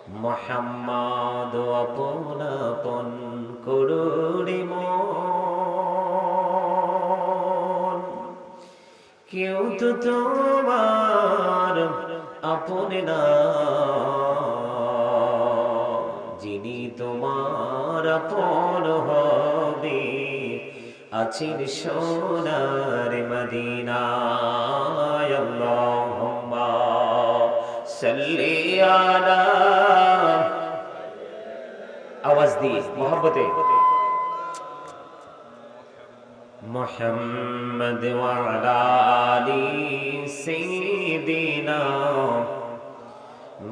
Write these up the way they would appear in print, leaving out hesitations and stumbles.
মোহাম্মদ আপন আপন করুণে মন কেউ তো তোমার আপন না যিনি তোমার আপন হবে আছেন সোনার মদিনায় আল্লাহুম্মা সাল্লি আলা আওয়াজ দিয়ে মোহব্বতে মুহাম্মদ ওয়া আলা আলি সাইয়্যিদিনা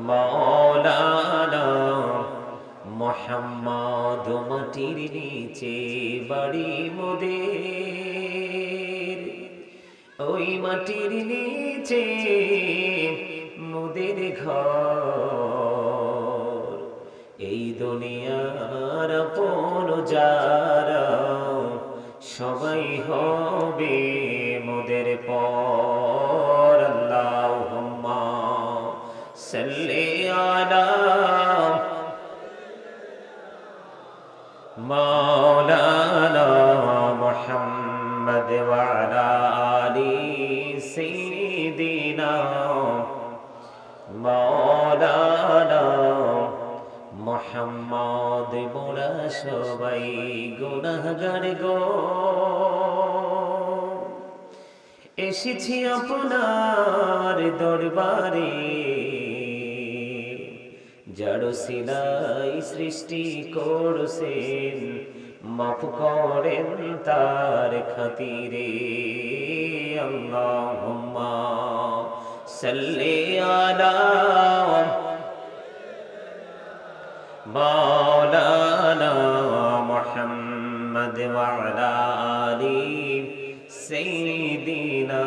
মাওলানা মুহাম্মদ মাটির নিচে বাড়ি মোদের ওই মাটির নিচে মোদের ঘর এই দুনিয়ার আপন যারা সবাই হবে মোদের পর আল্লাহুম্মা সাল্লি আলা মাওলানা মুহাম্মদ ওয়া আলা আলি সাইয়্যিদিনা মাওলানা মুহাম্মদ মোরা সবাই গুনাহগার গো এসেছি আপনার দরবারে যার সিলাই সৃষ্টি করছেন মাফ করেন তার খাতিরে আল্লাহুম্মা সাল্লি আলা মাওলানা মুহাম্মদ ওয়া আলা আলি সাইয়্যিদিনা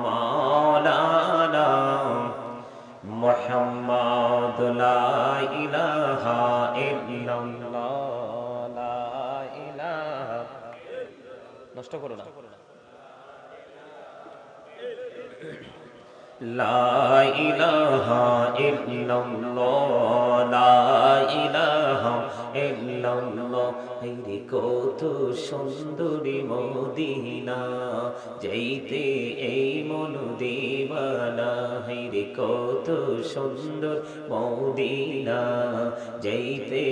মাওলানা মুহাম্মদ লা ইলাহা ইল্লাল্লাহ লা ইলাহা নষ্ট করো না লা ইলাহা ইল্লাল্লাহ লা ইলাহা ইল্লাল্লাহ হায়রে কত সুন্দরী মদিনা যাইতে এই মন দিওয়ানা হায়রে কত সুন্দর মদিনা যাইতে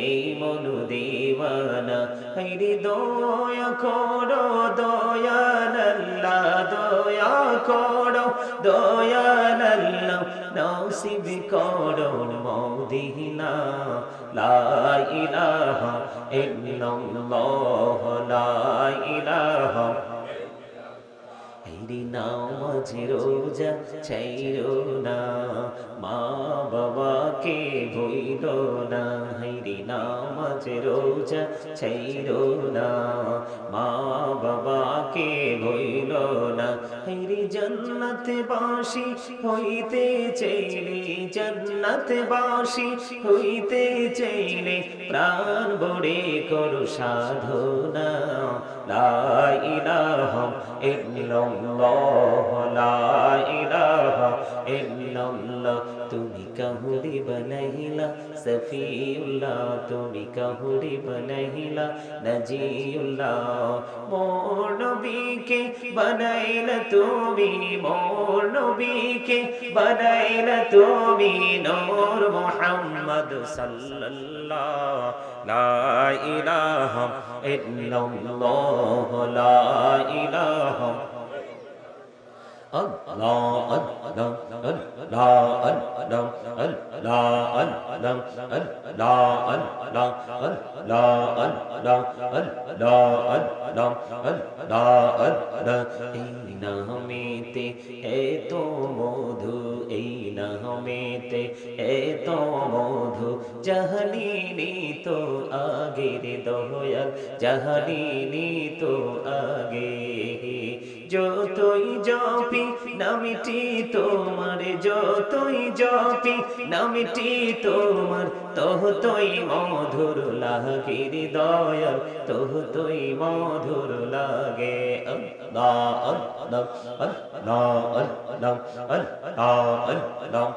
এই মন দিওয়ানা হায়রে দয়া করো দয়াল আল্লাহ দয়া করো দয়াল আল্লাহ নসিব করো মদিনা লা ইলাহা ইল্লাল্লাহ লা ইলাহা হায়রে নামাজ রোজা ছাইরো না মা বাবাকে ভুইলো না হায়রে নামাজ রোজা ছাইরো না মা বাবাকে ভুইলো না হায়রে জান্নাতে বাসি হইতে চাইলে জান্নাতে বাসি হইতে চাইলে প্রাণ ভরে করো সাধনা লা ইলাহা ইল্লাল্লাহ লা ইলাহা ইল্লাল্লাহ তুমি কাহুরি বানাইলা সফিউল্লাহ তুমি কাহুরি বানাইলা নাজিউল্লাহ মোর নবীকে বানাইলা তুমি মোর নবীকে বানাইলা তুমি নূর মুহাম্মদ সাল্লাল্লাহ লা ইলাহা ইল্লাল্লাহ লা ইলাহা Allah Allah Allah Allah Allah Allah এই নামেতে এত মধু এই নামেতে এত মধু জাহালিনি তো আগের দয়াল জাহালিনি তো আগে যতই জপি নামটি তোমার যতই জপি নামটি তোমার ততই মধুর লাগে দয়াল ততই মধুর লাগে আল্লাহ আল্লাহ আল্লাহ আল্লাহ আল্লাহ আল্লাহ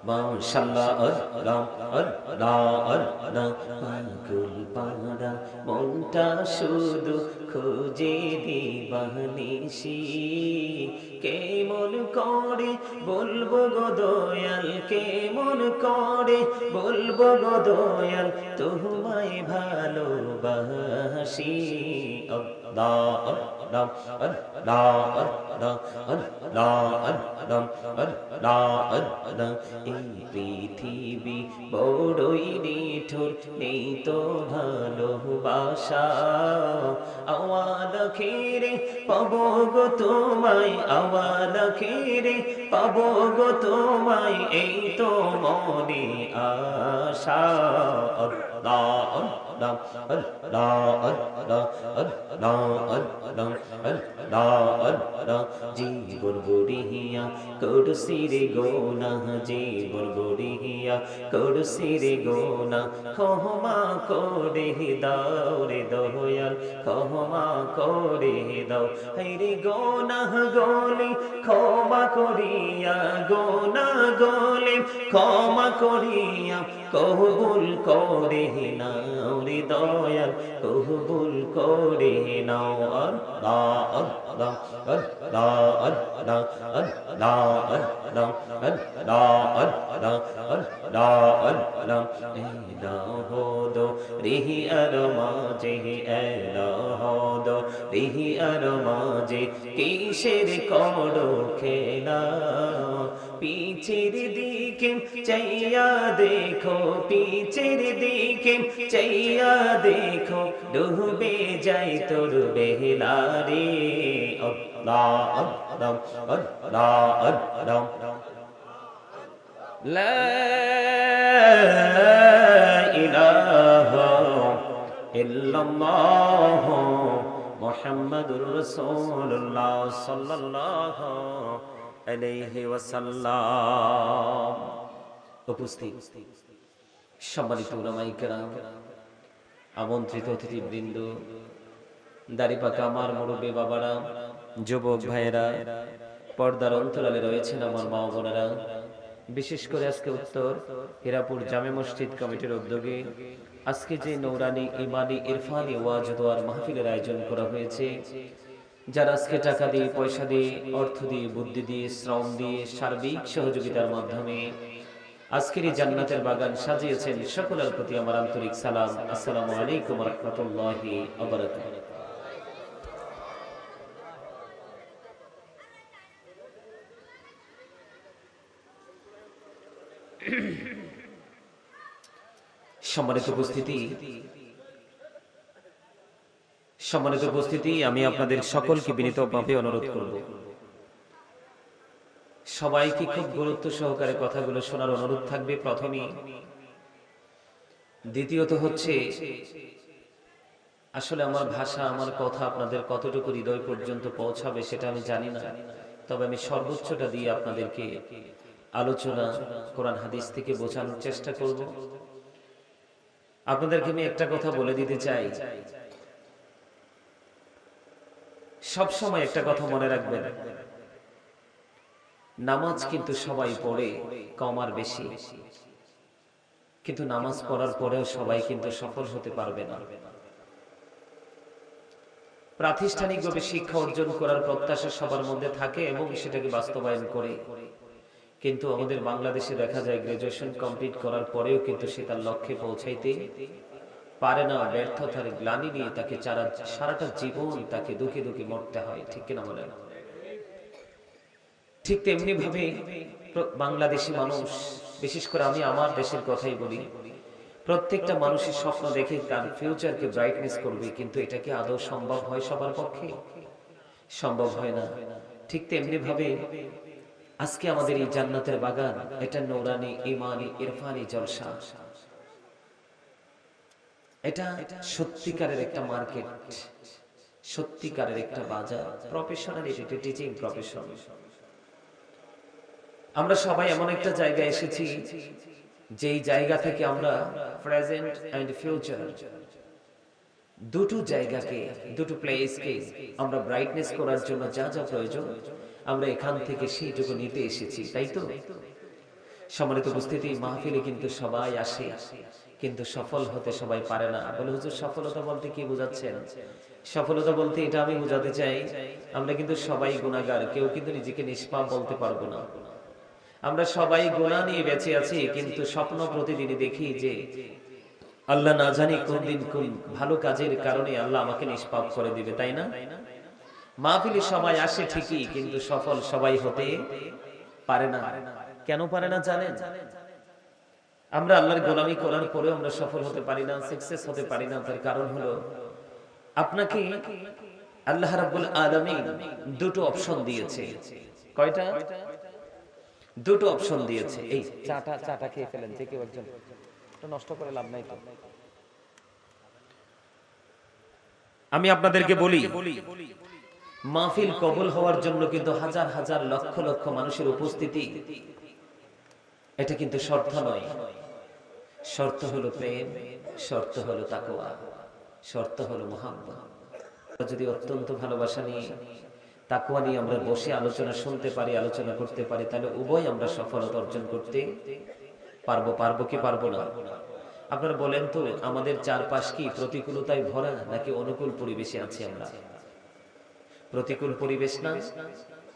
মাশাআল্লাহ আল্লাহ আল্লাহ আল্লাহ পাগল পারা মনটা শুধু খুঁজে দিবানিশি কেমন করে বলবো গো দয়াল কেমন করে বলবো গো দয়াল তোমায় ভালোবাসি আল্লাহ আল্লাহ আল্লাহ আল্লাহ আল্লাহ আল্লাহ আল্লাহ আল্লাহ এই পৃথিবী বড়ই নিঠুর নেই তো ভালোবাসা আওয়াল খেরে পাবো গো তোমায় আওয়াল খেরে পাবো গো তোমায় এই তো মনে আশা আল্লাহ আল্লাহ আল্লাহ আল্লাহ আল্লাহ আল্লাহ আল্লাহ আল্লাহ জীবন গড়িয়া করছি রে গোনা জীবন গড়িয়া করছি রে গোনা ক্ষমা করে দাও রে দয়াল ক্ষমা করে দাও রে গোনা গলি ক্ষমা করিয়া গোনা গলি ক্ষমা করিয়া কবুল করে নাও রে দয়াল কবুল করে নাও আল্লাহ আল্লাহ আল্লাহ আল্লাহ আল্লাহ আল্লাহ আল্লাহ আল্লাহ আল্লাহ আল্লাহ এলাহদো রিহি আর মাঝে এলাহদো রিহি আর মাঝে কিসের করো খেলা পিছের দিকে চাইয়া দেখো পিছের দিকে চাইয়া দেখো ডুবে যাই তোর বেলা রে আল্লাহ আল্লাহ আল্লাহ আল্লাহ লা ইলাহা ইল্লাল্লাহ মুহাম্মাদুর রাসূলুল্লাহ সাল্লাল্লাহু আলাইহি ওয়াসাল্লাম। উপস্থিত সম্মানিত উলামায়ে কেরাম, আমন্ত্রিত অতিথিবৃন্দ, দাড়িপাকা আমার মুরব্বী বাবারা, যুবক ভাইয়েরা, পর্দার অন্তরালে রয়েছেন আমার মা বোনেরা, বিশেষ করে আজকে উত্তর হীরাপুর জামে মসজিদ কমিটির উদ্যোগে আজকে যে নৌরানি ইমানি ইরফানি ওয়াজ দোয়ার মাহফিলের আয়োজন করা হয়েছে, যারা আজকে টাকা দিয়ে, পয়সা দিয়ে, অর্থ দিয়ে, বুদ্ধি দিয়ে, শ্রম দিয়ে, সার্বিক সহযোগিতার মাধ্যমে আজকের এই জান্নাতের বাগান সাজিয়েছেন, সকলের প্রতি আমার আন্তরিক সালাম। আসসালামু আলাইকুম ওয়া রাহমাতুল্লাহি ওয়া বারাকাতুহু। সম্মানিত উপস্থিতি, আমি আপনাদের সকলকে বিনীতভাবে অনুরোধ করব, সবাইকে খুব গুরুত্ব সহকারে কথাগুলো শোনার অনুরোধ থাকবে প্রথমেই। দ্বিতীয়ত হচ্ছে, আসলে আমার ভাষা, আমার কথা আপনাদের কতটুকু হৃদয় পর্যন্ত পৌঁছাবে সেটা আমি জানি না, তবে আমি সর্বোচ্চটা দিয়ে আপনাদেরকে আলোচনা কোরআন হাদিস থেকে বোঝানোর চেষ্টা করব। আপনাদেরকে আমি একটা কথা বলে দিতে চাই, সব সময় একটা কথা মনে রাখবেন, নামাজ কিন্তু সবাই পড়ে, কম আর বেশি, কিন্তু নামাজ পড়ার পরেও সবাই কিন্তু সফল হতে পারবে না। প্রাতিষ্ঠানিকভাবে শিক্ষা অর্জন করার প্রত্যাশা সবার মধ্যে থাকে এবং সেটাকে বাস্তবায়ন করে, কিন্তু আমাদের বাংলাদেশে দেখা যায় গ্রাজুয়েশন কমপ্লিট করার পরেও কিন্তু সে তার লক্ষ্যে পৌঁছাইতে পারে না। ব্যর্থতার গ্লানি নিয়ে তাকে সারাটা জীবন তাকে দুঃখে দুঃখে মরতে হয়, ঠিক কিনা বলেন? ঠিক তেমনি ভাবে বাংলাদেশি মানুষ, বিশেষ করে আমি আমার দেশের কথাই বলি, প্রত্যেকটা মানুষের স্বপ্ন দেখে তার ফিউচারকে ব্রাইটনেস করবে, কিন্তু এটা কি আদৌ সম্ভব হয় সবার পক্ষে? সম্ভব হয় না। ঠিক তেমনি ভাবে আজকে আমাদের এই জান্নাতের বাগান, এটা নূরানি ইমানি ইরফানি জলসা, এটা সত্যিকারের একটা মার্কেট, সত্যিকারের একটা বাজার, প্রফেশনাল, এটা টিচিং প্রফেশন। আমরা সবাই এমন একটা জায়গায় এসেছি, যেই জায়গা থেকে আমরা প্রেজেন্ট এন্ড ফিউচার দুটো জায়গাকে, দুটো প্লেসকে আমরা ব্রাইটনেস করার জন্য যা যা প্রয়োজন আমরা এখান থেকে সেইটুকু নিতে এসেছি, তাই তো? সম্মানিত উপস্থিতি, মাহফিলে কিন্তু সবাই আসে, কিন্তু সফল হতে সবাই পারে না। বলে হুজুর সফলতা বলতে কি বোঝাচ্ছেন? সফলতা বলতে এটা আমি বোঝাতে চাই, আমরা কিন্তু সবাই গুনাহগার, কেউ কিন্তু নিজেকে নিষ্পাপ বলতে পারবো না। আমরা সবাই গুনাহ নিয়ে বেঁচে আছি, কিন্তু স্বপ্ন প্রতিদিনই দেখি যে আল্লাহ না জানি কোন দিন কোন ভালো কাজের কারণে আল্লাহ আমাকে নিষ্পাপ করে দিবে, তাই না? মাহফিলে সবাই আসে ঠিকই, কিন্তু সফল সবাই হতে পারে না। কেন পারে না জানেন? আমরা আল্লাহর গোলামি করার পরেও আমরা সফল হতে পারি না, সাকসেস হতে পারি না। তার কারণ হলো আপনাকে আল্লাহ রাব্বুল আলামিন দুটো অপশন দিয়েছে। কয়টা? দুটো অপশন দিয়েছে। এই চাটা খেয়ে ফেলেন, যে কেউ একজন, তো নষ্ট করে লাভ নাই তো। আমি আপনাদেরকে বলি, মাহফিল কবুল হওয়ার জন্য কিন্তু হাজার হাজার লক্ষ লক্ষ মানুষের উপস্থিতি এটা কিন্তু শর্ত নয়। শর্ত হলো প্রেম, শর্ত হলো তাকওয়া, শর্ত হলো মুহাব্বত। যদি অত্যন্ত ভালোবাসা নিয়ে তাকওয়া নিয়ে আমরা বসে আলোচনা শুনতে পারি, আলোচনা করতে পারি, তাহলে উভয় আমরা সফলতা অর্জন করতে পারবো। পারবো কি পারবো না? আপনারা বলেন তো, আমাদের চারপাশ কি প্রতিকূলতায় ভরা নাকি অনুকূল পরিবেশে আছি আমরা? প্রতিকূল পরিবেশ না?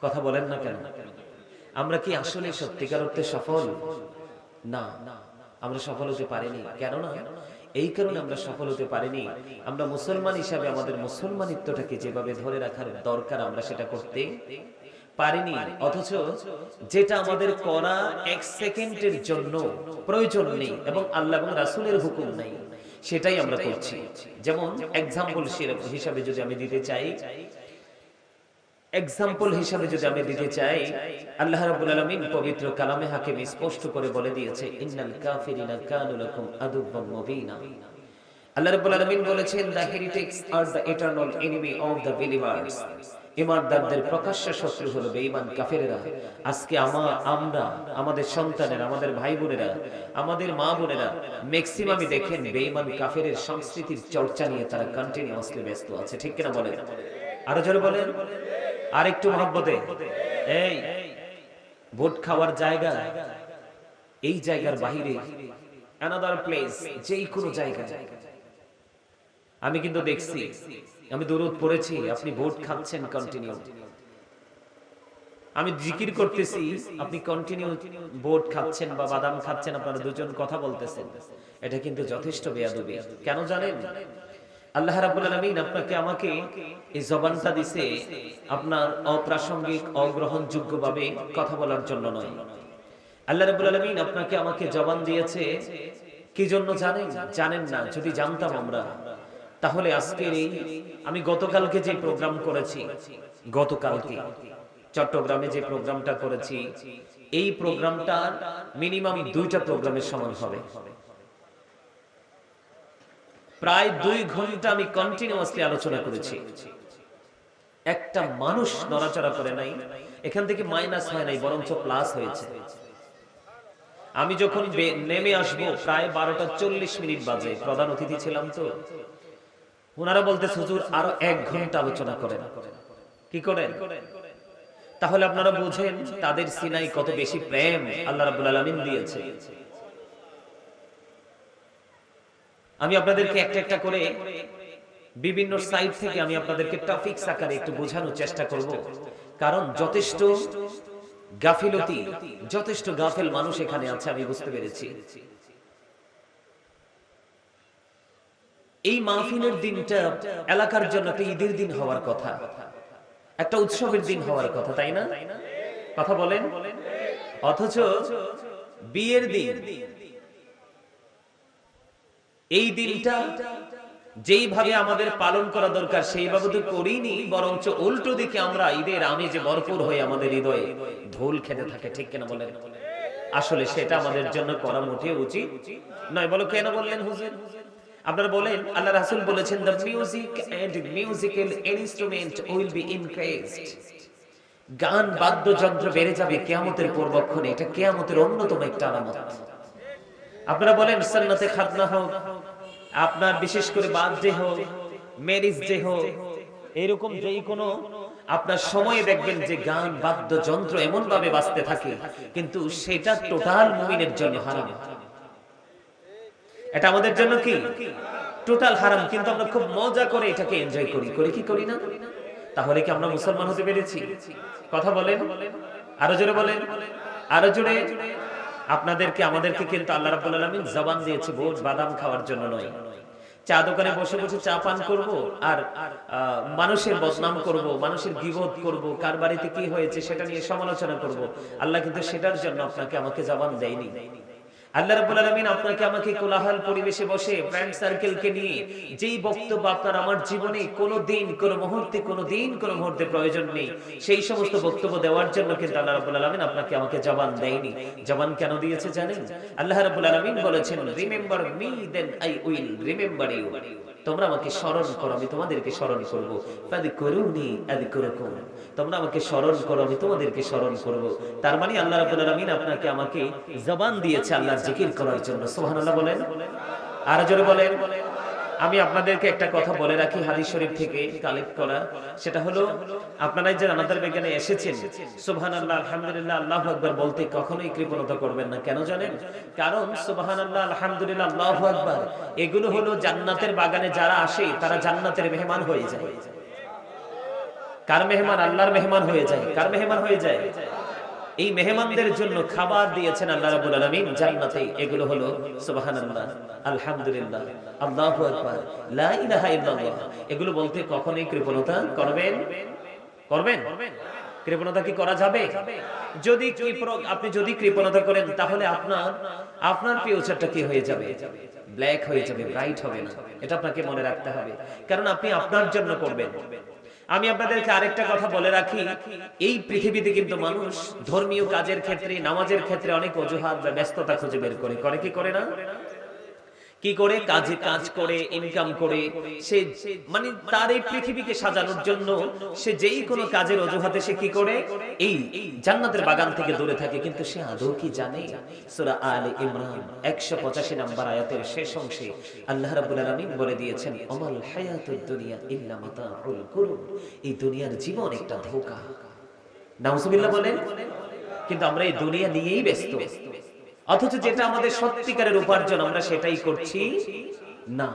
কথা বলেন না কেন? আমরা কি আসলে সত্যিকার অর্থে সফল? না, আমরা সফল হতে পারিনি। কেন না? এই কারণে আমরা সফল হতে পারিনি, আমরা মুসলমান হিসাবে আমাদের মুসলমানিত্বটাকে যেভাবে ধরে রাখার দরকার আমরা সেটা করতে পারিনি। অথচ যেটা আমাদের করা এক সেকেন্ডের জন্য প্রয়োজন নেই এবং আল্লাহ এবং রাসূলের হুকুম নাই, সেটাই আমরা করছি। যেমন এক্সাম্পল হিসাবে যদি আমি দিতে চাই, আল্লাহ রাব্বুল আলামিন পবিত্র কালামে হাকিমে স্পষ্ট করে বলে দিয়েছে, ইন্নাল কাফিরিনা কানু লাকুম আদুওয়াম মুবিনা। আল্লাহ রাব্বুল আলামিন বলেছেন, the heretics are the eternal enemy of the believers. ঈমানদারদের প্রকাশ্য শত্রু হলো বেঈমান কাফেরেরা। আজকে আমরা আমাদের সন্তানেরা, আমাদের ভাই বোনেরা, আমাদের মা বোনেরা ম্যাক্সিমামই দেখেন বেঈমান কাফেরের সংস্কৃতির চর্চা নিয়ে তারা কন্টিনিউয়াসলি ব্যস্ত আছে। ঠিক কিনা বলেন? আরো জোরে বলেন, আর একটু মহব্বতে। এই ভোট খাওয়ার জায়গা, এই জায়গার বাহিরে another place, যেই কোনো জায়গা, আমি কিন্তু দেখছি, আমি দরুদ পড়েছি, আপনি ভোট খাচ্ছেন কন্টিনিউ, আমি জিকির করতেছি, আপনি কন্টিনিউ ভোট খাচ্ছেন বা বাদাম খাচ্ছেন, আপনারা দুজন কথা বলতেছেন। এটা কিন্তু যথেষ্ট বেয়াদবি। কেন জানেন? আল্লাহ রাব্বুল আলামিন আপনাকে আমাকে এই জবানটা দিয়েছে আপনার অপ্রাসঙ্গিক অগ্রহণযোগ্য ভাবে কথা বলার জন্য নয়। আল্লাহ রাব্বুল আলামিন আপনাকে আমাকে জবান দিয়েছে কি জন্য জানেন না? যদি জানতাম আমরা, তাহলে আজকের এই আমি গতকালকে যে প্রোগ্রাম করেছি, গতকালকে চট্টগ্রামে যে প্রোগ্রামটা করেছি, এই প্রোগ্রামটা মিনিমাম 2টা প্রোগ্রামের সমান হবে। প্রায় 2 ঘন্টা আমি কন্টিনিউয়াসলি আলোচনা করেছি। একটা মানুষ নড়াচড়া করে নাই, এখান থেকে মাইনাস হয় নাই, বরঞ্চ প্লাস হয়েছে। আমি যখন নেমে আসবো প্রায় 12:40 বাজে, প্রধান অতিথি ছিলাম তো, ওনারা বলতেছে হুজুর আরো 1 ঘন্টা আলোচনা করেন। কি করেন? তাহলে আপনারা বুঝেন তাদের সিনাই কত বেশি প্রেম আল্লাহ রাব্বুল আলামিন দিয়েছে। আমি আপনাদেরকে একটা একটা করে বিভিন্ন সাইড থেকে আমি আপনাদেরকে টপিকস আকারে একটু বোঝানোর চেষ্টা করব, কারণ যথেষ্ট গাফিলতি, যথেষ্ট গাফেল মানুষ এখানে আছে, আমি বুঝতে পেরেছি। এই মাহফিলের দিনটা এলাকার জন্য একটা ঈদের দিন হওয়ার কথা, একটা উৎসবের দিন হওয়ার কথা, তাই না? কথা বলেন। অথচ বিয়ের দিন, এই দিনটা যেইভাবে আমাদের পালন করা দরকার সেইভাবে তো করিনি, বরঞ্চ উল্টো দিকে আমরা ঈদের আমেজে ভরপুর হয়ে আমাদের হৃদয়ে ঢোল খেতে থাকে। ঠিক কিনা বলেন? আসলে সেটা আমাদের জন্য করা মোটেও উচিত নয়। বলো কেন বললেন হুজুর? আপনারা বলেন, আল্লাহ রাসূল বলেছেন, the music and musical instrument will be increased. গান বাদ্যযন্ত্র বেড়ে যাবে কিয়ামতের পূর্বক্ষণে। এটা কিয়ামতের অন্যতম একটা আলামত। আপনারা বলেন সুন্নতে খাতনা হোক, আপনার বিশেষ করে বার্থডে হোক, ম্যারেজ ডে হোক, এরকম যেই কোনো আপনার সময়ে দেখবেন যে গান বাদ্যযন্ত্র এমন ভাবে বাজতে থাকে, কিন্তু সেটা টোটাল মুমিনের জন্য হারাম। এটা আমাদের জন্য কি টোটাল হারাম, কিন্তু আমরা খুব মজা করে এটাকে এনজয় করি, করি কি করি না? তাহলে কি আমরা মুসলমান হতে পেরেছি? কথা বলেন, আরো জোরে বলেন, আরো জোরে। আপনাদেরকে আমাদেরকে কিন্তু আল্লাহ রাব্বুল আলামিন জবান দিয়েছে ভোজ বাদাম খাওয়ার জন্য নয়। চা দোকানে বসে বসে চা পান করব আর মানুষের বদনাম করব, মানুষের গীবত করব, কার বাড়িতে কি হয়েছে সেটা নিয়ে সমালোচনা করব। আল্লাহ কিন্তু সেটার জন্য আপনাকে আমাকে জবান দেয়নি। আল্লাহ রাব্বুল আলামিন আপনাকে আমাকে কোলাহল পরিবেশে বসে ফ্রেন্ড সার্কেলকে নিয়ে যেই বক্তব্য আপনার আমার জীবনে কোনোদিন কোনো মুহূর্তে প্রয়োজন নেই, সেই সমস্ত বক্তব্য দেওয়ার জন্য কিন্তু আল্লাহ রাব্বুল আলামিন আপনাকে আমাকে জবান দেয়নি। জবান কেন দিয়েছে জানেন? আল্লাহ রাব্বুল আলামিন বলেছেন, remember me then I will remember you. তোমরা আমাকে স্মরণ করো, আমি তোমাদেরকে স্মরণ করব। ফাযকুরুনি আযকুরুকুম। তোমরা আমাকে স্মরণ করো, আমি তোমাদেরকে স্মরণ করব। তার মানে আল্লাহ রাব্বুল আলামিন আপনাকে আমাকে জবান দিয়েছে আল্লাহর জিকির করার জন্য। সুবহানাল্লাহ বলেন, আর জোরে বলেন। আমি আপনাদেরকে একটা কথা বলে রাখি, হাদিস শরীফ থেকে কালেক্ট করা। সেটা হলো, আপনারা যে জানাতার বিজ্ঞানে এসেছেন, সুবহানাল্লাহ আলহামদুলিল্লাহ আল্লাহু আকবার বলতে কখনোই কৃপণতা করবেন না। কেন জানেন? কারণ সুবহানাল্লাহ আলহামদুলিল্লাহ আল্লাহু আকবার এগুলো হলো জান্নাতের বাগানে যারা আসে তারা জান্নাতের মেহমান হয়ে যায়। কার মেহমান? আল্লাহর মেহমান হয়ে যায়। কার মেহমান হয়ে যায়? এই মেহমানদের জন্য খাবার দিয়েছেন আল্লাহ রাব্বুল আলামিন জান্নাতে। এগুলো হলো সুবহানাল্লাহ, আলহামদুলিল্লাহ, আল্লাহু আকবার, লা ইলাহা ইল্লাল্লাহ। এগুলো বলতে কখনোই কৃপণতা করবেন? কৃপণতা কি করা যাবে? আপনি যদি কৃপণতা করেন তাহলে আপনার ফিউচারটা কি হয়ে যাবে? ব্ল্যাক হয়ে যাবে, ব্রাইট হবে না। এটা আপনাকে মনে রাখতে হবে, কারণ আপনি আপনার জন্য করবেন। আমি আপনাদেরকে আরেকটা কথা বলে রাখি, এই পৃথিবীতে কিন্তু মানুষ ধর্মীয় কাজের ক্ষেত্রে, নামাজের ক্ষেত্রে অনেক অজুহাত বা ব্যস্ততা খুঁজে বের করে কি করে না? কি করে? কাজ করে, ইনকাম করে, সে মানে তার এই পৃথিবীকে সাজানোর জন্য সে যেই কোনো কাজের অজুহাতে সে কি করে? এই জান্নাতের বাগান থেকে দূরে থাকে। কিন্তু সে আদৌ কি জানে? সূরা আলে ইমরান 185 নম্বর আয়াতের শেষ অংশে আল্লাহ রাব্বুল আলামিন বলে দিয়েছেন, আমাল হায়াতুদ দুনিয়া ইল্লা মাতাউল গুরুর। এই দুনিয়ার জীবন একটা ধোঁকা। নাউজুবিল্লাহ বলেন। কিন্তু আমরা এই দুনিয়া নিয়েই ব্যস্ত, অথচ যেটা আমাদের সত্যিকারের উপার্জন আমরা সেটাই করছি না।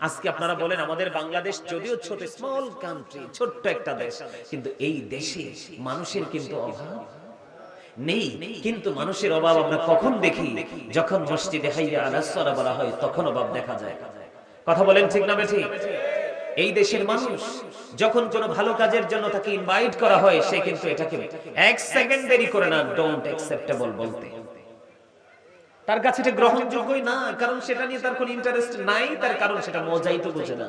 আজকে আপনারা বলেন, আমাদের বাংলাদেশ যদিও ছোট, স্মল কান্ট্রি, ছোট্ট একটা দেশ, কিন্তু এই দেশে মানুষের কিন্তু অভাব নেই। কিন্তু মানুষের অভাব আমরা কখন দেখি? যখন মসজিদে হাইয়া আলাস সালাহ বলা হয়, তখন অভাব দেখা যায়। কথা বলেন ঠিক না বেঠিক? এই দেশের মানুষ যখন কোনো ভালো কাজের জন্য তাকে ইনভাইট করা হয়, সে কিন্তু এটাকে এক সেকেন্ড দেরি করে না ডোন্ট অ্যাকসেপ্টেবল বলতে। তার কাছে এটা গ্রহণযোগ্যই না, কারণ সেটা নিয়ে তার কোনো ইন্টারেস্ট নাই। তার কারণ সেটা মজাই তো বুঝে না।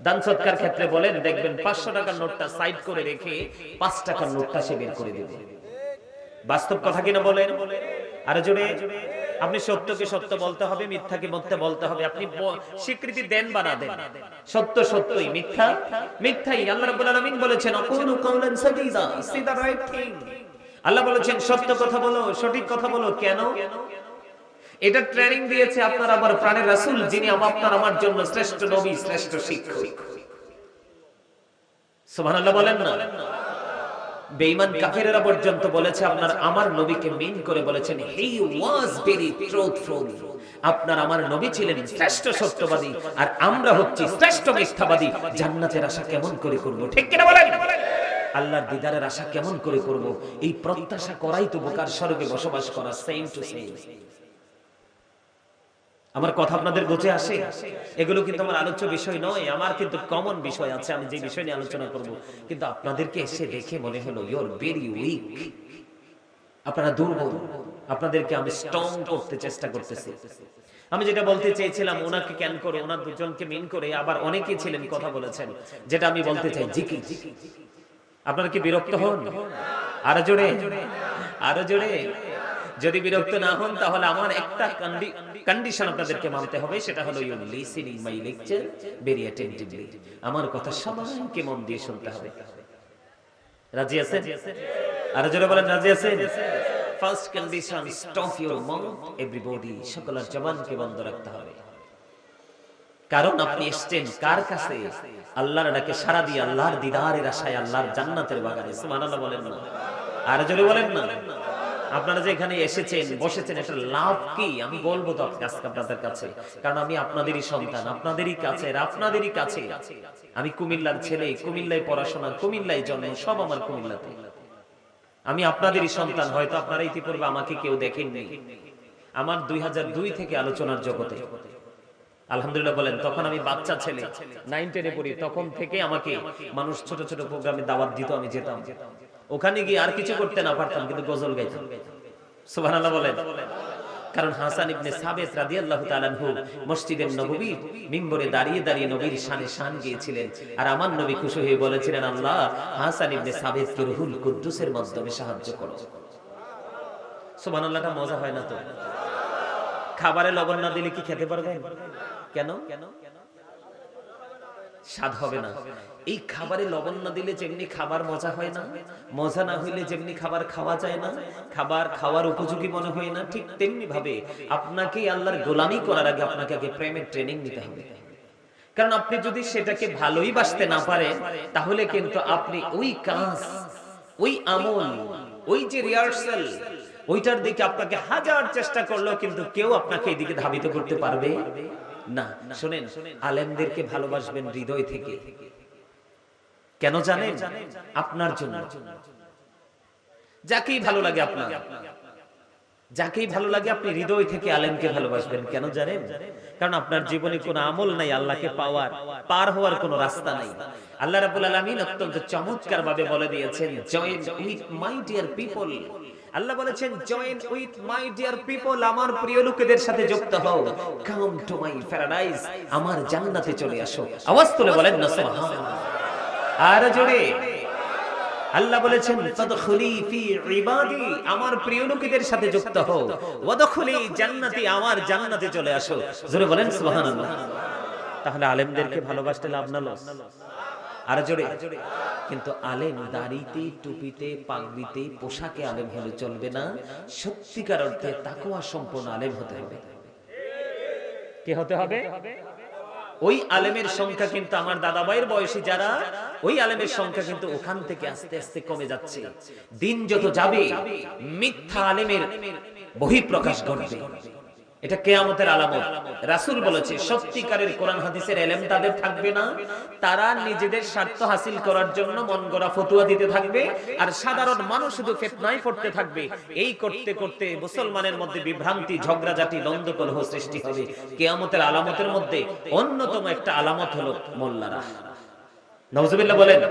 দান সৎকার ক্ষেত্রে বলেন, দেখবেন 500 টাকার নোটটা সাইড করে রেখে 5 টাকার নোটটা সে বের করে দেবে। বাস্তব কথা কিনা বলেন? আর জোরে। আপনি সত্যকে সত্য বলতে হবে, মিথ্যাকে মিথ্যা বলতে হবে। আপনি স্বীকৃতি দেন বা না দেন, সত্য সত্যই, মিথ্যা মিথ্যাই। আল্লাহ রাব্বুল আলামিন বলেছেন, আকুলু কাওলান সাদীদা, সে দা রাইট থিং। আল্লাহ বলেছেন সত্য কথা বলো, সঠিক কথা বলো। কেন? এটা ট্রেনিং দিয়েছে আপনার আমার প্রাণের রাসূল, যিনি আপনার আমার জন্য শ্রেষ্ঠ নবী, শ্রেষ্ঠ শিক্ষক। সুবহানাল্লাহ বলেন না? বেঈমান কাফেররা পর্যন্ত বলেছে আপনার আমার নবীকে মিন করে বলেছেন, হি ওয়াজ ভেরি ট্রুথফুল। আপনার আমার নবী ছিলেন শ্রেষ্ঠ সত্যবাদী, আর আমরা হচ্ছি শ্রেষ্ঠ মিথ্যাবাদী। জান্নাতের আশা কেমন করে করব? ঠিক কিনা বলেন? আল্লাহর দিদারের আশা কেমন করে করব? এই প্রত্যাশা করাই তো বোকার স্বর্গে বসবাস করা। Same to same. আমার কথা আপনাদের বুঝে আসে? এগুলো কিন্তু আমার আলোচ্য বিষয় নয়, আমার কিন্তু কমন বিষয় আছে, আমি যে বিষয় নিয়ে আলোচনা করব। কিন্তু আপনাদেরকে এসে দেখে মনে হলো ইউ আর ভেরি উইক, আপনারা দুর্বল। আপনাদেরকে আমি স্ট্রং করতে চেষ্টা করতেছি। আমি যেটা বলতে চেয়েছিলাম, ওনাকে ক্যান করে, ওনার দুজনকে মিন করে, আবার অনেকেই ছিলেন কথা বলেছেন, যেটা আমি বলতে চাই জিকির। আপনারা কি বিরক্ত হন? আরো জোরে, আরো জোরে। যদি বিরক্ত না হন তাহলে আমার একটা কন্ডিশন আপনাদেরকে মানতে হবে, সেটা হলো you listening my lecture very attentively. আমার কথা সবাইকে মন দিয়ে শুনতে হবে। রাজি আছেন? আর জোরে বলেন, রাজি আছেন? First condition, stop your mouth everybody. সকলের জবানকে বন্ধ রাখতে হবে। কারণ আপনি এসেছেন কার কাছে? আল্লাহর ডাকে সাড়া দিয়ে আল্লাহর দিদারের আশায়, আল্লাহর জান্নাতের বাগানে। সুবহানাল্লাহ বলেন না? আর জোরে বলেন না? আপনারা যে এখানে এসেছেন, বসেছেন, এটা লাভ কি? আমি বলবো তো আজকে আপনাদের কাছে, কারণ আমি আপনাদেরই সন্তান, আপনাদেরই কাছে, আপনাদেরই কাছে। আমি কুমিল্লার ছেলে, কুমিল্লায় পড়াশোনা, কুমিল্লায় জন্ম, সব আমার কুমিল্লাতে। আমি আপনাদেরই সন্তান। হয়তো আপনারা ইতিপূর্বে আমাকে কেউ দেখেননি। আমার 2002 থেকে আলোচনার জগতে, আলহামদুলিল্লাহ বলেন, তখন আমি বাচ্চা ছেলে, 9 10-এ পড়ি। তখন থেকে আমাকে মানুষ ছোট ছোট প্রোগ্রামে দাওয়াত দিত, আমি যেতাম। ওখানে গিয়ে আর কিছু করতে না পারতাম, কিন্তু গজল গাইতাম। সুবহানাল্লাহ বলেন। কারণ হাসান ইবনে সাবিত রাদিয়াল্লাহু তাআলা আনহু মসজিদের নববীর মিম্বরে দাঁড়িয়ে দাঁড়িয়ে নবীর শানে শান গেয়েছিলেন। আর আমার নবী খুশি হয়ে বলেছিলেন, আল্লাহ হাসান ইবনে সাবিতকে রুহুল কুদ্দুসের মাধ্যমে সাহায্য করো। সুবহানাল্লাহটা মজা হয় না তো? খাবারে লবণ না দিলে কি খেতে পারবেন? কেন? স্বাদ হবে না। এই খাবারে লবণ না দিলে যেমনি খাবার মজা হয় না, মজা না হইলে যেমনি খাবার খাওয়া যায় না, খাবার খাওয়ার উপযোগী মনে হয় না, ঠিক তেমনি ভাবে আপনাকে আল্লাহর গোলামি করার আগে আপনাকে আগে প্রেমের ট্রেনিং নিতে হবে। কারণ আপনি যদি সেটাকে ভালোই বাসতে না পারেন, তাহলে কিন্তু আপনি ওই কাজ, ওই আমল, ওই যে রিহার্সাল, ওইটার দিকে আপনাকে হাজার চেষ্টা করলেও কিন্তু কেউ আপনাকে এদিকে ধাবিত করতে পারবে না। শুনেন, আলেমদেরকে ভালোবাসবেন হৃদয় থেকে। কেন জানেন? আপনার জন্য। যাকেই ভালো লাগে আপনার, যাকেই ভালো লাগে আপনি হৃদয় থেকে আলেমকে ভালোবাসবেন। কেন জানেন? কারণ আপনার জীবনে কোনো আমল নাই, আল্লাহকে পাওয়ার, পার হওয়ার কোনো রাস্তা নাই। আল্লাহ রাব্বুল আলামিন অত্যন্ত চমৎকার ভাবে বলে দিয়েছেন, join with my dear people. আল্লাহ বলেছেন, join with my dear people, আমার প্রিয় লোকেদের সাথে যুক্ত হও। কাম টু মাই প্যারাডাইস, আমার জান্নাতে চলে আসো। আওয়াজ তুলে বলেন না সুবহানাল্লাহ। আর জোরে। আল্লাহ বলেছেন, ফাদখুলি ফি ইবাদি, আমার প্রিয় লোকেদের সাথে যুক্ত হও। ওয়াদখুলি জান্নাতি, আমার জান্নাতে চলে আসো। জোরে বলেন সুবহানাল্লাহ। তাহলে আলেমদেরকে ভালোবাসতে লাভ না লস? আর জোরে। কিন্তু আলেম দাড়িতে, টুপিতে, পাগড়িতে, পোশাকে আলেম হলে চলবে না। সত্যিকার অর্থে তাকওয়া সম্পন্ন আলেম হতে হবে। কি হতে হবে? ওই আলেমের সংখ্যা কিন্তু আমার দাদাভাইয়ের বয়সী যারা, ওই আলেমের সংখ্যা কিন্তু ওখান থেকে আস্তে আস্তে কমে যাচ্ছে। দিন যত যাবে মিথ্যা আলেমের বহিঃপ্রকাশ ঘটবে। এটা কিয়ামতের আলামত। রাসূল বলেছে, সত্যিকারের কোরআন হাদিসের ইলম তাদের থাকবে না। তারা নিজেদের স্বার্থ হাসিল করার জন্য মন গড়া ফতোয়া দিতে থাকবে, আর সাধারণ মানুষ শুধু ফিতনায় পড়তে থাকবে। এই করতে করতে মুসলমানের মধ্যে বিভ্রান্তি, ঝগড়াঝাটি, দ্বন্দ্ব কলহ সৃষ্টি হবে। কিয়ামতের আলামতের মধ্যে অন্যতম একটা আলামত হলো মোল্লারা। নাউজুবিল্লাহ বলেন।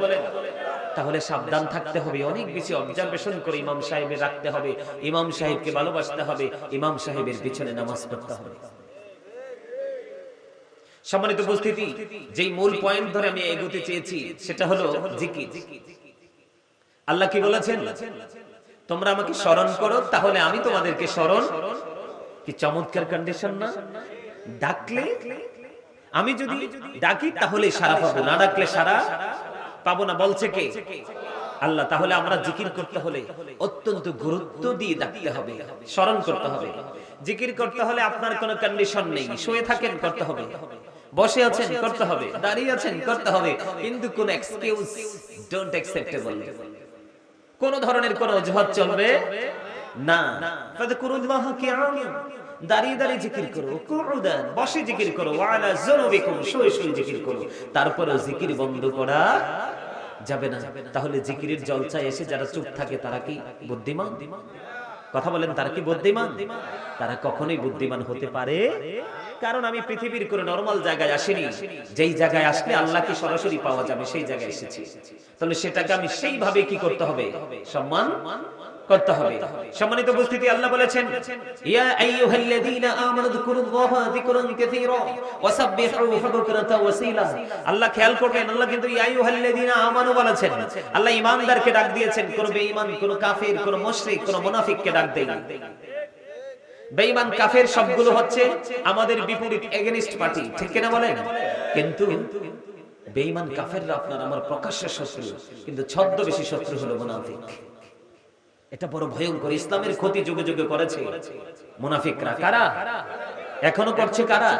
তাহলে সাবধান থাকতে হবে, অনেক বেশি অবজারভেশন করে ইমাম সাহেবের রাখতে হবে, ইমাম সাহেবকে ভালোবাসতে হবে, ইমাম সাহেবের পিছনে নামাজ পড়তে হবে। সম্মানিত উপস্থিতি, যেই মূল পয়েন্ট ধরে আমি এগোতে চেয়েছি সেটা হলো জিকির। আল্লাহ কি বলেছেন? তোমরা আমাকে স্মরণ করো, তাহলে আমি তোমাদেরকে স্মরণ। কি চমৎকার কন্ডিশন না? ডাকলে, আমি যদি ডাকি তাহলে সাড়া পাবো, না ডাকলে সাড়া পাবো না। বলছে কে? আল্লাহ। তাহলে আমরা জিকির করতে হলে অত্যন্ত গুরুত্ব দিয়ে ডাকতে হবে, স্মরণ করতে হবে। জিকির করতে হলে আপনার কোনো কন্ডিশন নেই। শুয়ে থাকেন, করতে হবে। বসে আছেন, করতে হবে। দাঁড়িয়ে আছেন, করতে হবে। কিন্তু কোন এক্সকিউজ ডোন্ট অ্যাকসেপ্টেবল। কোন ধরনের কোন অজুহাত চলবে না। ফাযকুরুল্লাহ কিয়াম, দাঁড়িয়ে দাঁড়িয়ে জিকির করো, কুউদান, বসে জিকির করো, ওয়ালা যুনুবিকুম, শুয়ে শুয়ে জিকির করো। তারপরেও জিকির বন্ধ করা যাবে না। তাহলে জিকিরের জলসায় এসে যারা চুপ থাকে তারা কি বুদ্ধিমান? কথা বলেন, তারা কি বুদ্ধিমান? তারা কখনোই বুদ্ধিমান হতে পারে। কারণ আমি পৃথিবীর কোন নরমাল জায়গায় আসিনি, যেই জায়গায় আসলে আল্লাহকে সরাসরি পাওয়া যাবে সেই জায়গায় এসেছি। তাহলে সেটাকে আমি সেইভাবে কি করতে হবে? সম্মান করতে হবে। সম্মানিত উপস্থিতি, আল্লাহ বলেছেন, ইয়া আইয়ুহাল্লাযীনা আমানু যকুরুল্লাহা যিকরান কাসীরা ওয়াসাব্বিহুহু বুকরাতাও ওয়াসীলা। আল্লাহ খেয়াল করবেন, আল্লাহ কিন্তু ইয়া আইয়ুহাল্লাযীনা আমানু বলেছেন। আল্লাহ ঈমানদারকে ডাক দিয়েছেন, কোন বেঈমান, কোন কাফির, কোন মুশরিক, কোন মুনাফিককে ডাক দেয়নি। বেঈমান কাফের সবগুলো হচ্ছে আমাদের বিপরীত, এগেইনস্ট পার্টি, ঠিক কিনা বলেন? কিন্তু বেঈমান কাফেররা আপনার আমার প্রকাশ্য শত্রু, কিন্তু ছদ্মবেশী শত্রু হলো মুনাফিক। এটা বড় ভয়ঙ্কর। ইসলামের ক্ষতি যুগে যুগে করেছে মুনাফিকরা। কারা? এখনো করছে কারা?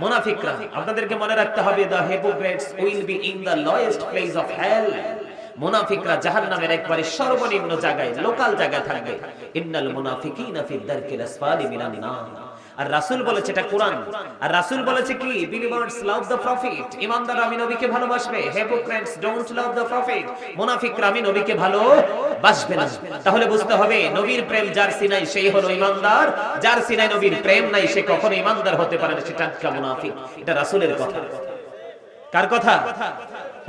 মুনাফিকরা, আপনাদেরকে মনে রাখতে হবে, the hypocrites will be in the lowest place of hell. মুনাফিকরা জাহান্নামের একবারে সর্বনিম্ন জায়গায়, লোকাল জায়গায় থাকবে। ইন্নাল মুনাফিকিনা ফি দারকিল আসফালি মিনান নার। আর রাসূল বলেছে, এটা কোরআন, আর রাসূল বলেছে কি, বিলিভার্স লাভ দ্য প্রফিট, ঈমানদাররা আমি নবীকে ভালোবাসবে, hypocrites don't love the profit, মুনাফিকরা আমি নবীকে ভালোবাসবে না। তাহলে বুঝতে হবে, নবীর প্রেম যার সিনাই সেই হলো ঈমানদার, যার সিনাই নবীর প্রেম নাই সে কখনো ঈমানদার হতে পারে না, সে টাটকা মুনাফিক। এটা রাসূলের কথা। কার কথা?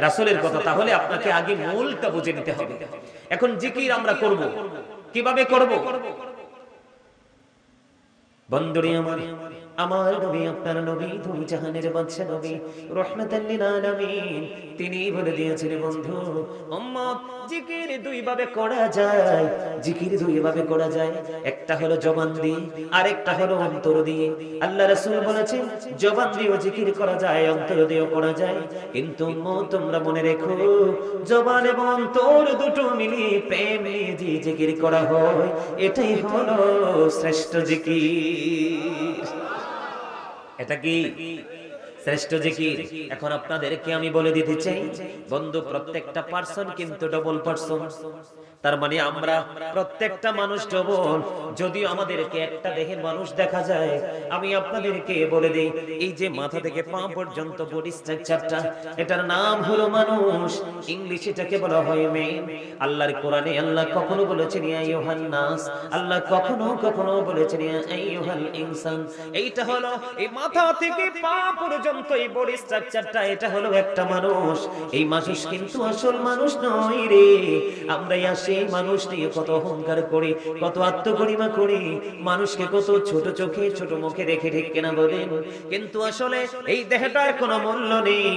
রাসূলের কথা। তাহলে আপনাকে আগে মূলটা বুঝে নিতে হবে। এখন জিকির আমরা করব, কিভাবে করব? বন্ধুরে আমার, আমার নবী, আপনার নবী, দুই জাহানের বাদশা নবী, রাহমাতাল লিল আলামিন, তিনি বলে দিয়েছেন, বন্ধু উম্মত, জিকির দুই ভাবে করা যায়, জিকির দুই ভাবে করা যায়। একটা হলো জবান দিয়ে, আর একটা হলো অন্তর দিয়ে। আল্লাহ রাসূল বলেছেন, জবান দিয়েও জিকির করা যায়, অন্তর দিয়েও করা যায়। কিন্তু তোমরা মনে রেখো, জবান এবং অন্তর দুটো মিলিয়ে প্রেম নিয়ে যে জিকির করা হয়, এটাই হলো শ্রেষ্ঠ জিকির। এটা কি শ্রেষ্ঠ জিকির? এখন আপনাদেরকে আমি বলে দিতে চাই, বন্ধু, প্রত্যেকটা পার্সন কিন্তু ডবল পার্সন। তার মানে আমরা প্রত্যেকটা মানুষ ডবল। যদিও আমাদেরকে একটা দেহের মানুষ দেখা যায়, আমি আপনাদেরকে বলে দেই, এই যে মাথা থেকে পা পর্যন্ত বডি স্ট্রাকচারটা, এটার নাম হলো মানুষ। ইংলিশে এটাকে বলা হয় মেন। আল্লাহর কোরআনে আল্লাহ কখনো বলেছেন ইয়া আইয়ুহান নাস, আল্লাহ কখনো বলেছেন ইয়া আইয়ুহাল ইনসান। এইটা হলো এই মাথা থেকে পা পর্যন্ত এই বডি স্ট্রাকচারটা, এটা হলো একটা মানুষ। এই মানুষ কিন্তু আসল মানুষ নয় রে। আমরা সেই মানুষ নিয়ে কত অহংকার করি, কত আত্মগরিমা করি, মানুষকে কত ছোট চোখে ছোট মুখে দেখে, ঠিক কিনা বলেন? কিন্তু আসলে এই দেহটার কোনো মূল্য নেই।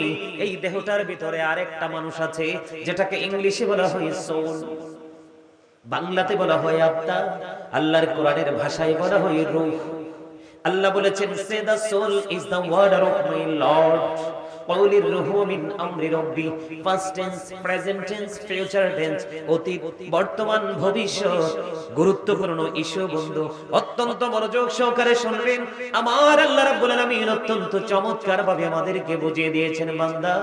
এই দেহটার ভিতরে আরেকটা মানুষ আছে, যেটাকে ইংলিশে বলা হয় সোল, বাংলাতে বলা হয় আত্মা, আল্লাহর কোরআনের ভাষায় বলা হয় রূহ। আল্লাহ বলেছেন, say the soul is the word of my lord, কওলির রূহু মিন আমরি রব্বি। First tense, present tense, future tense, অতীত, বর্তমান, ভবিষ্যৎ। গুরুত্বপূর্ণ ইস্যু বন্ধু, অত্যন্ত মনোযোগ সহকারে শুনবেন। আমার আল্লাহ রাব্বুল আলামিন অত্যন্ত চমৎকার ভাবে আমাদেরকে বুঝিয়ে দিয়েছেন, বান্দা,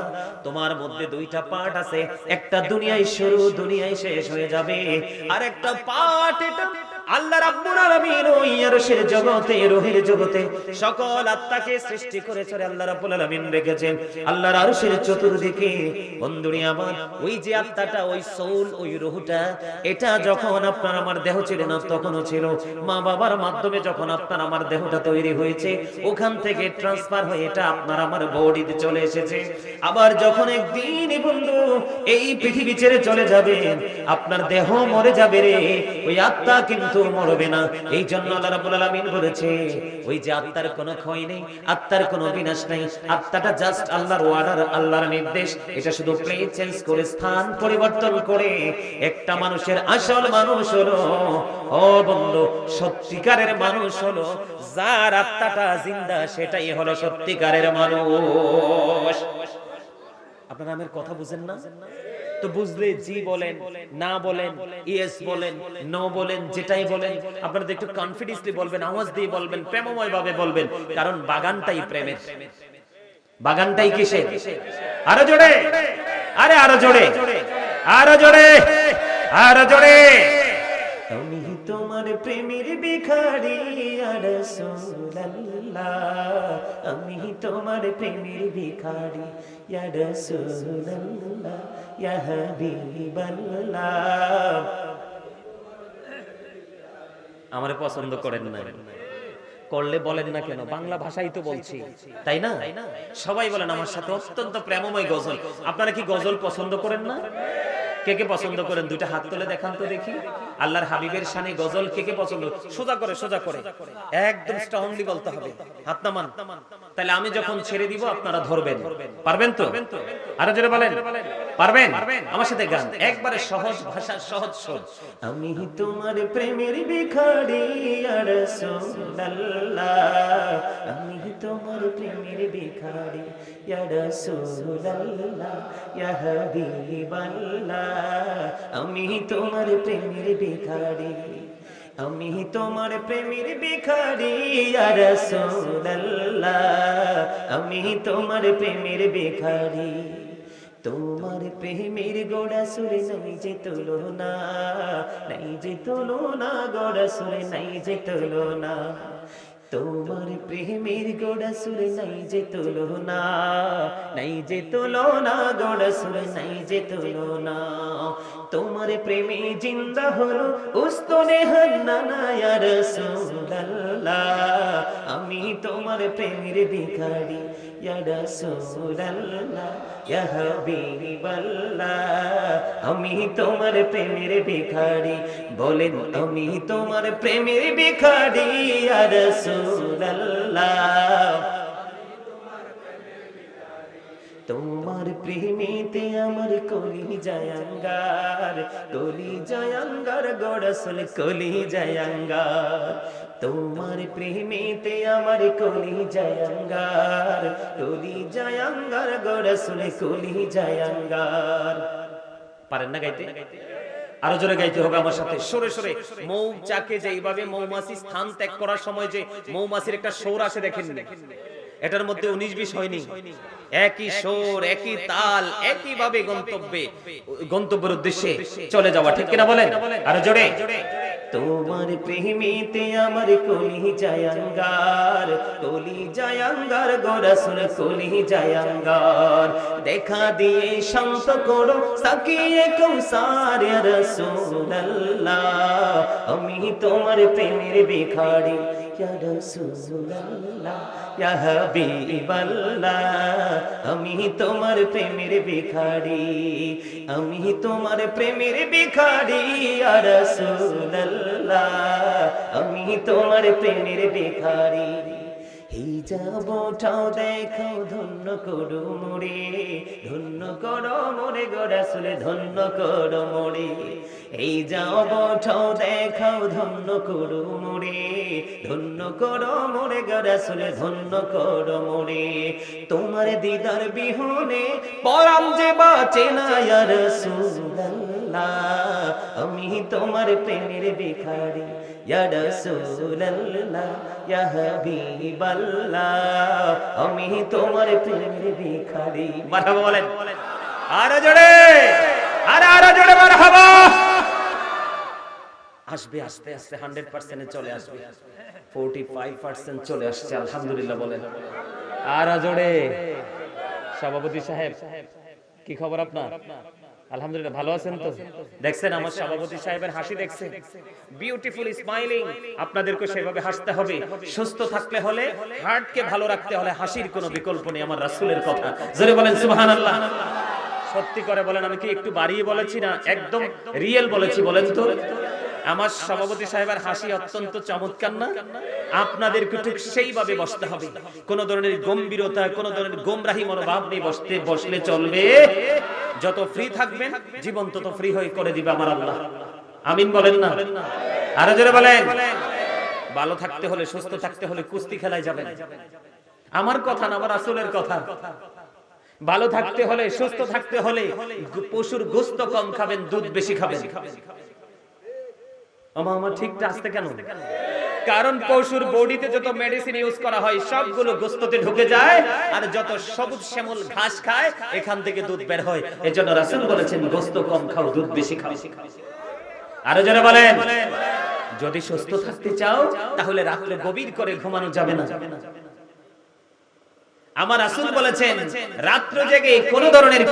তোমার মধ্যে দুইটা পার্ট আছে। একটা দুনিয়ায় শুরু, দুনিয়ায় শেষ হয়ে যাবে। আর একটা পার্ট, এটা আল্লাহ রাব্বুল আলামিন ওই আরশের জগতে, রূহের জগতে সকল আত্মাকে সৃষ্টি করেছেন। আল্লাহ রাব্বুল আলামিন রেখেছেন আল্লাহর আরশের চতুর্দিকে। বন্ধুরে আমার, ওই যে আত্মাটা, ওই সোল, ওই রূহটা, এটা যখন আপনার আমার দেহ ছিল না, তখনও ছিল। মা বাবার মাধ্যমে যখন আপনার আমার দেহটা তৈরি হয়েছে, ওখান থেকে ট্রান্সফার হয়ে এটা আপনার আমার বডিতে চলে এসেছে। আবার যখন একদিন বন্ধু এই পৃথিবী ছেড়ে চলে যাবেন, আপনার দেহ মরে যাবে রে, ওই আত্মা কিন্তু মরবে না। এই জন্য আল্লাহ রাব্বুল আলামিন বলেছে, ওই যে আত্মার কোনো ক্ষয় নেই, আত্মার কোনো বিনাশ নাই। আত্মাটা জাস্ট আল্লাহর অর্ডার, আল্লাহর নির্দেশ। এটা শুধু প্লেস চেঞ্জ করে, স্থান পরিবর্তন করে। একটা মানুষের আসল মানুষ হলো, ও বন্ধু, সত্যিকারের মানুষ হলো যার আত্মাটা জিন্দা, সেটাই হলো সত্যিকারের মানুষ। আপনারা আমার কথা বুঝেন না? তো বুঝলে জি বলেন, না বলেন, ইয়েস বলেন, নো বলেন, যেটাই বলেন আপনারা একটু কনফিডেন্সলি বলবেন, আওয়াজ দিয়ে বলবেন, প্রেমময় ভাবে বলবেন, কারণ বাগানটাই প্রেমের। বাগানটাই কিসের? আরো জোরে, আরে আরো জোরে, আরো জোরে, আরো জোরে। আমি তোমার প্রেমের ভিখারি ইয়া রাসূলুল্লাহ, আমি তোমার প্রেমের ভিখারি ইয়া রাসূলুল্লাহ, ইয়া হাবিবাল্লাহ। আমারে পছন্দ করেন না, করলে বলেন না কেন? বাংলা ভাষাই তো বলছি, তাই না? সবাই বলেন আমার সাথে, অত্যন্ত প্রেমময় গজল। আপনারা কি গজল পছন্দ করেন না? কে কে পছন্দ করেন? দুইটা হাত তুলে দেখান তো দেখি। আল্লাহর হাবিবের শানে গজল কে কে পছন্দ? সোজা করে, সোজা করে, একদম স্ট্রংলি বলতে হবে, হাত নামান। তাহলে আমি যখন ছেড়ে দিব আপনারা ধরবেন। পারবেন তো? আরো জোরে বলেন, পারবেন? আমার সাথে গান, একবারে সহজ ভাষা, সহজ সুর। আমি তোমার প্রেমের ভিখারি ইয়া রাসূলুল্লাহ, আমি তোমার প্রেমের ভিখারি ইয়া রাসূলুল্লাহ, ইয়া হাবিবাল্লাহ, আমি তোমার প্রেমের ভিখারি। আমি তোমার প্রেমের ভিখারি ইয়া রাসূলুল্লাহ, আমি তোমার প্রেমের ভিখারি। তোমার প্রেমের গোড়া সুরে নাই যে তুলনা, নাই যে তুলনা, গোড়া সুরে নাই যে তুলনা। তোমার প্রেমের গোড়া সুরে নাই যে তুলনা, নাই যে তুলনা, গোড়া সুরে নাই যে তুলনা। তোমার প্রেমে জিন্দা হলো উস্তনে হান্নানা ইয়া রাসূলুল্লাহ, আমি তোমার প্রেমের ভিখারি ইয়া রাসূলুল্লাহ, ইয়া হাবিবাল্লাহ, আমি তোমার প্রেমের ভিখারি। বলেন আমি তোমার প্রেমের ভিখারি ইয়া রাসূলুল্লাহ। তোমার প্রেমেতে আমার কলিজায় আঙ্গার, কলিজায় আঙ্গার গো রাসূল, কলিজায় আঙ্গার। তোমার প্রেমেতে আমার কলিজায় আঙ্গার, কলিজায় আঙ্গার গো রাসূল, কলিজায় আঙ্গার। পারেন না গাইতে? আরো জোরে গাইতে হবে আমার সাথে, সরে সরে। মৌচাকে যেইভাবে মৌমাছি স্থান ত্যাগ করার সময় যে মৌমাছির একটা সুর আসে দেখেন, এটার মধ্যে 19-20 হয়নি, একই সুর, একই তাল, একই ভাবে গন্তব্যের উদ্দেশ্যে চলে যাওয়া, ঠিক কিনা বলেন? আরো জোরে। তোমার প্রেমেতে আমার কলিজায় আঙ্গার, কলিজায় আঙ্গার গো রাসূল, কলিজায় আঙ্গার। দেখা দিয়ে শান্ত করো সাকিয়ে কৌসার ইয়া রাসূলুল্লাহ, আমি তোমার প্রেমের ভিখারি ইয়া রাসূলুল্লাহ, ইয়া হাবিবাল্লাহ, আমি তোমার প্রেমের ভিখারি, আমি তোমার প্রেমের ভিখারি ইয়া রাসূলুল্লাহ, আমি তোমার প্রেমের ভিখারি। হিজাবটাও দেখো ধন্য করো মোরে, ধন্য করো মোরে গো রাসূল, ধন্য করো মোরে। হিজাবটাও দেখো ধন্য করো মোরে, ধন্য করো মোরে গো রাসূল, ধন্য করো মোরে। তোমার দিদার বিহনে পরাণ যে বাঁচে না ইয়া রাসূলুল্লাহ, আমি তোমার প্রেমের ভিখারি ইয়া রাসূলুল্লাহ, ইয়া হাবিবাল্লাহ, আমি তোমার প্রেমের ভিখারি। মারহাবা বলেন আরো জোরে, আরো জোরে মারহাবা। আসবে আস্তে আস্তে 100% চলে আসবে, 45% চলে আসছে আলহামদুলিল্লাহ বলেন আরো জোরে। সভাপতি সাহেব কি খবর আপনার? আলহামদুলিল্লাহ ভালো আছেন তো? দেখছেন আমার সভাপতি সাহেবের হাসি, দেখছেন বিউটিফুল স্মাইলিং। আপনাদেরকে সেভাবে হাসতে হবে। সুস্থ থাকতে হলে, হার্টকে ভালো রাখতে হলে হাসির কোনো বিকল্প নেই। আমার রাসূলের কথা জোরে বলেন সুবহানাল্লাহ। সত্যি করে বলেন, আমি কি একটু বাড়িয়ে বলেছি না একদম রিয়েল বলেছি বলেন তো? আমার সভাপতি সাহেবের হাসি অত্যন্ত চমৎকার না? আপনাদেরকে ঠিক সেইভাবে বসতে হবে। কোন ধরনের গম্ভীরতা, কোন ধরনের গোমরাহি মনোভাব নিয়ে বসলে চলবে। যত ফ্রি থাকবেন জীবন তত ফ্রি হয়ে করে দিবে আমার আল্লাহ। আমিন বলেন না? আরো জোরে বলেন। ভালো থাকতে হলে, সুস্থ থাকতে হলে কুস্তি খেলায় যাবেন। আমার কথা না, আমার রাসূলের কথা। ভালো থাকতে হলে, সুস্থ থাকতে হলে পশুর গোশত কম খাবেন, দুধ বেশি খাবেন। আমার ঠিক আসতে কেন? কারণ পশুর বডিতে যত মেডিসিন ইউজ করা হয় সবগুলো গোশতে ঢুকে যায়, আর যত সবুজ শ্যামল ঘাস খায় এখান থেকে দুধ বের হয়। এজন্য রাসূল বলেছেন গোশত কম খাও, দুধ বেশি খাও। আরো যারা বলেন, যদি সুস্থ থাকতে চাও তাহলে রাত্রে গভীর করে ঘুমানো যাবে না। আমার রাসূল বলেছেন রাত্র জেগে কোন ধরনের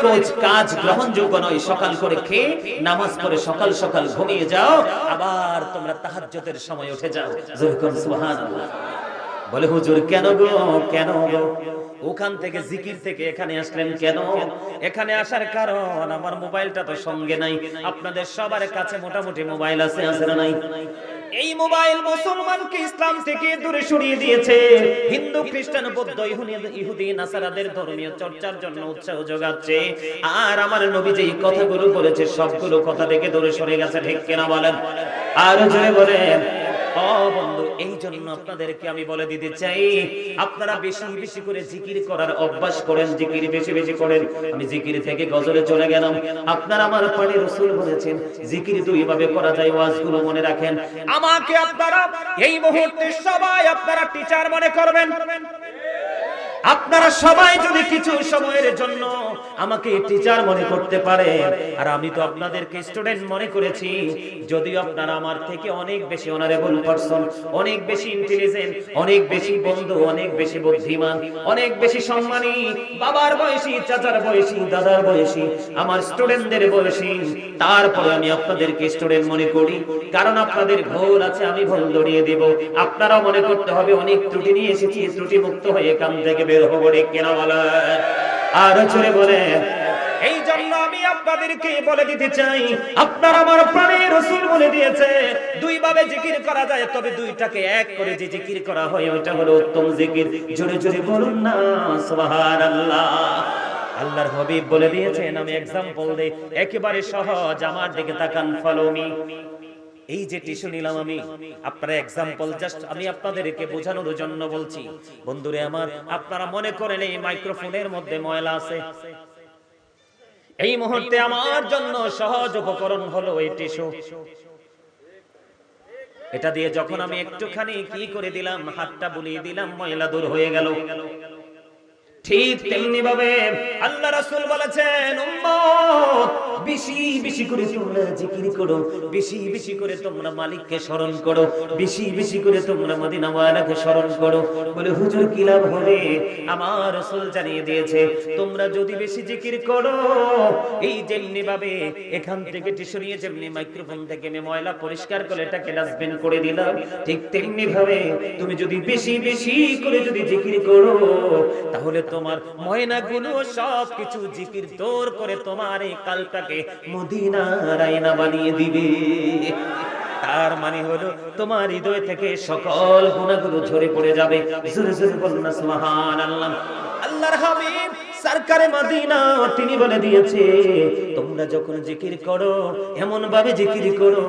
কাজ গ্রহণযোগ্য নয়। সকাল করে খেয়ে নামাজ পড়ে সকাল সকাল ঘুমিয়ে যাও, আবার তোমরা তাহাজ্জুদের সময় উঠে যাও। জোরে সুবহানাল্লাহ। বলে হুজুর কেন গো, কেন গো? ওখান থেকে জিকির থেকে এখানে আসলেন কেন? এখানে আসার কারণ আমার মোবাইলটা তো সঙ্গে নাই। আপনাদের সবার কাছে মোটামুটি মোবাইল আছে, আছে না নাই? এই মোবাইল মুসলমানকে ইসলাম থেকে দূরে সরিয়ে দিয়েছে। হিন্দু, খ্রিস্টান, বৌদ্ধ, ইহুদি, নাসারাদের ধর্মীয় চর্চার জন্য উৎসাহ যোগাচ্ছে। আর আমার নবী যেই কথাগুলো বলেছে সবগুলো কথা থেকে দূরে সরে গেছে, ঠিক কিনা বলেন? আর জোরে বলেন। ও বন্ধু, এই জন্য আপনাদেরকে আমি বলে দিতে চাই, আপনারা বেশি বেশি করে জিকির করার অভ্যাস করেন, জিকির বেশি বেশি করেন। আমি জিকির থেকে গজলে চলে গেলাম। আপনারা আমার পানে রাসূল বলেছেন জিকির দুইভাবে করা যায়, ওয়াজগুলো মনে রাখেন। আমাকে আপনারা এই মুহূর্তে সবাই আপনারা টিচার মনে করবেন। আপনারা সবাই যদি কিছু সময়ের জন্য আমাকে টিচার মনে করতে পারেন, আর আমি তো আপনাদেরকে স্টুডেন্ট মনে করেছি, যদিও আপনারা আমার থেকে অনেক বেশি অনারেবল পারসন, অনেক বেশি ইন্টেলিজেন্ট, অনেক বেশি বন্ধু, অনেক বেশি বুদ্ধিমান, অনেক বেশি সম্মানী, বাবার বয়সী, চাচার বয়সী, দাদার বয়সী, আমার স্টুডেন্টদের বয়সী, তারপরে আমি আপনাদেরকে স্টুডেন্ট মনে করি। কারণ আপনাদের ভুল আছে, আমি ভুল ধরিয়ে দেব। আপনারা মনে করতে হবে অনেক ত্রুটি নিয়ে এসেছি, ত্রুটি মুক্ত হয়ে কাম থেকে বের হবো, কেনা বলেন আর চলে বলেন। এই জন্য আমি আপনাদেরকে বলে দিতে চাই, আপনারা আমার প্রাণের রাসূল বলে দিয়েছে দুইভাবে জিকির করা যায়, তবে দুইটাকে এক করে যে জিকির করা হয় ওইটা হলো উত্তম জিকির। জোরে জোরে বলুন না সুবহানাল্লাহ। আল্লাহর হাবিব বলে দিয়েছেন, আমি एग्जांपल দেই, একেবারে সহজ, আমার দিকে তাকান, ফলো মি। এই যে টিস্যু নিলাম আমি, আপনারা एग्जांपल জাস্ট আমি আপনাদেরকে বোঝানোর জন্য বলছি। বন্ধুরে আমার, আপনারা মনে করেন এই মাইক্রোফোনের মধ্যে ময়লা আছে, এই মুহূর্তে আমার জন্য সহজ উপকরণ হলো এই টিস্যু। এটা দিয়ে যখন আমি একটুখানি কি করে দিলাম, হাতটা বুলিয়ে দিলাম, ময়লা দূর হয়ে গেল। ঠিক তেমনি ভাবে আল্লাহ রাসূল বলেছেন, উম্মত বেশি বেশি করে তোমরা জিকির করো, বেশি বেশি করে তোমরা মালিককে স্মরণ করো, বেশি বেশি করে তোমরা মদিনা ওয়ালাকে স্মরণ করো। বলে হুজুর কি লাভ হবে? আমার রাসূল জানিয়ে দিয়েছে, তোমরা যদি বেশি জিকির করো, এই যেমনি ভাবে এখান থেকে টিস্যু নিয়ে যেমনি মাইক্রোফোন থেকে আমি ময়লা পরিষ্কার করে এটাকে ডাস্টবিন করে দিলাম, ঠিক তেমনি ভাবে তুমি যদি বেশি বেশি করে যদি জিকির করো, তাহলে তোমার ময়নাগুলো সবকিছু জিকির দূর করে তোমার এই কালটাকে মদিনার আয়না বানিয়ে দিবে। তার মানে হলো তোমার হৃদয় থেকে সকল গুনাহগুলো ঝরে পড়ে যাবে। জোরে জোরে বলুন না সুবহানাল্লাহ। আল্লাহর হাবিব সরকারে মদিনা তিনি বলে দিয়েছে, তোমরা যখন জিকির করো এমন ভাবে জিকির করো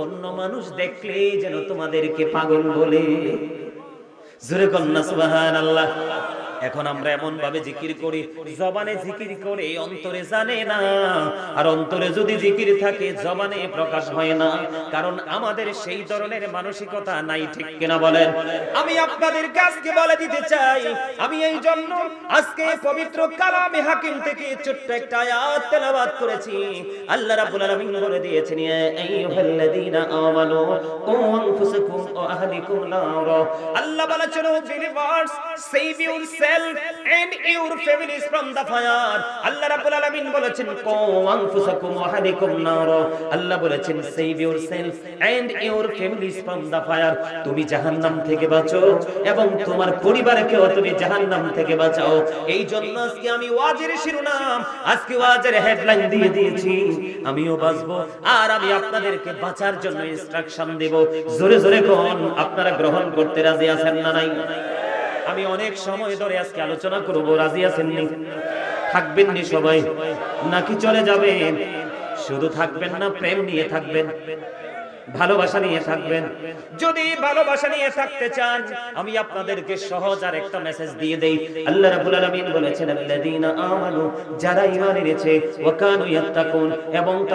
অন্য মানুষ দেখলেই যেন তোমাদেরকে পাগল বলে। জোরে বলুন না সুবহানাল্লাহ। এখন আমরা এমন ভাবে জিকির করি, জবানে জিকির করে অন্তরে জানে না, আর অন্তরে যদি জিকির থাকে জবানে প্রকাশ হয় না, কারণ আমাদের সেই ধরনের মানসিকতা নাই, ঠিক কিনা বলেন? আমি আপনাদের কাছে বলে দিতে চাই, আমি এই জন্য আজকে পবিত্র কালামে হাকিম থেকে ছোট্ট একটা আয়াত তেলাওয়াত করেছি। আল্লাহ রাব্বুল আলামিন বলে দিয়েছেন, ইয়া আইয়ুহাল্লাযীনা আমানু কু আনফুসাকুম ওয়া আহলিকুম নারা। আল্লাহ বলেছেন, O believers, save yourself and your families from the fire. Allah রাব্বুল আলামিন বলেছেন, কু আনফুসাকুম ওয়া আহলিকুম নারা। আল্লাহ বলেছেন, save yourself and your families from the fire. তুমি জাহান্নাম থেকে বাঁচো এবং তোমার পরিবারকেও তুমি জাহান্নাম থেকে বাঁচাও। এই জন্য আজকে আমি ওয়াজের শিরোনাম, আজকে ওয়াজের হেডলাইন দিয়ে দিয়েছি, আমিও বাঁচবো আর আমি আপনাদেরকে বাঁচার জন্য ইনস্ট্রাকশন দেব। জোরে জোরে কোন আপনারা গ্রহণ করতে রাজি আছেন না নাই? আমি অনেক সময় ধরে আজকে আলোচনা করব, রাজি আছেন নি? থাকবেন নি সবাই নাকি চলে যাবেন? শুধু থাকবেন না, প্রেম নিয়ে থাকবেন, ভালোবাসা নিয়ে থাকবেন। যদি ভালোবাসা নিয়ে থাকতে চান, আমি আপনাদেরকে সহজ আর একটা মেসেজ দিয়ে দেই। আল্লাহ রাব্বুল আলামিন বলেছেন, আল্লাযীনা আমানু, যারা ঈমান এনেছে, ওয়া কানু ইয়াত্তাকুন, এবং